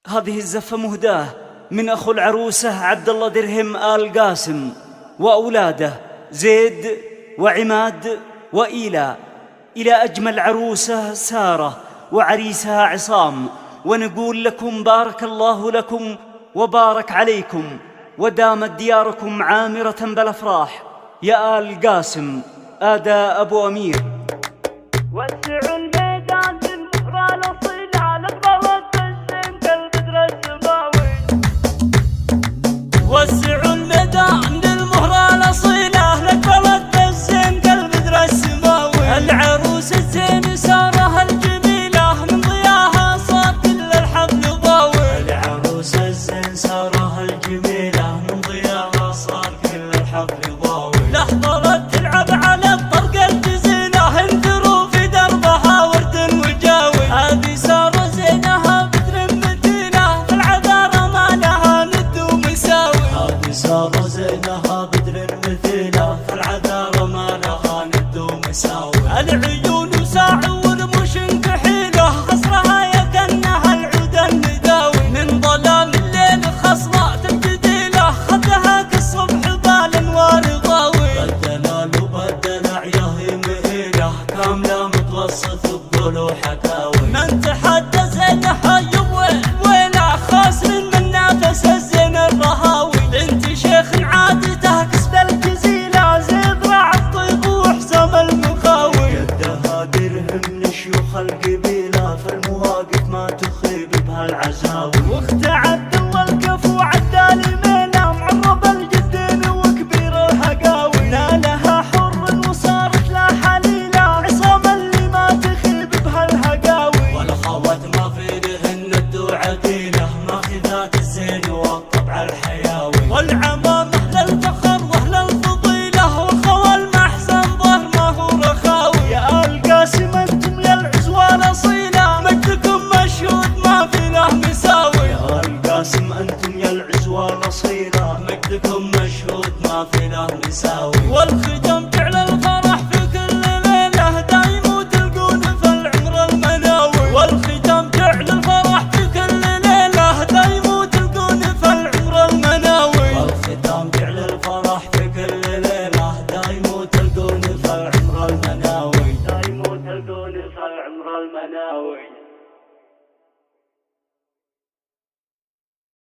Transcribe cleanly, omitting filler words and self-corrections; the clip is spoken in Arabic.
هذه الزفة مهداة من أخو العروسة عبد الله درهم آل قاسم وأولاده زيد وعماد وإيلا، إلى أجمل عروسة سارة وعريسها عصام، ونقول لكم بارك الله لكم وبارك عليكم، ودامت دياركم عامرة بالأفراح. يا آل قاسم، آدى أبو أمير. وسعوا الميدان بالمهرة الأصيل على البلد الزين كالبدر السماوي. وسعوا الميدان بالمهرة الأصيلة أهل البلد الزين كالبدر السماوي. العروس الزين سارة الجميلة من ضياها صار كل الحفل ضاوي. العروس الزين سارة الجميلة من ضياها صار كل الحفل ضاوي. لحظة تلعب على الطرق الجزيلة انثروا في دربها ورد وجاوي. هذه سارة زينها بدر متينة في العذارى ما لها ند ومساوي. هذه سارة زينها بدر مثيلة في العذارى ما لها ند ومساوي. العيون وساع ورموش كحيلة خصرها يكنها العود النداوي. من ظلام الليل خصمات الجديلة خذها كالصبح بالانوار ضاوي. بالدلال وبالدلع ياهي مهيلة كاملة متوسط بقول حكاوي. من تحدى زينها يوم ويله خاسر من نافس الزين الرهاوي. بنت شيخ عادته كسب الجزيلة زيد راع الطيب وحزام المخاوي. يدها درهم من شيوخ القبيلة في المواقف ما تخيب بهالعزاوي. واختعر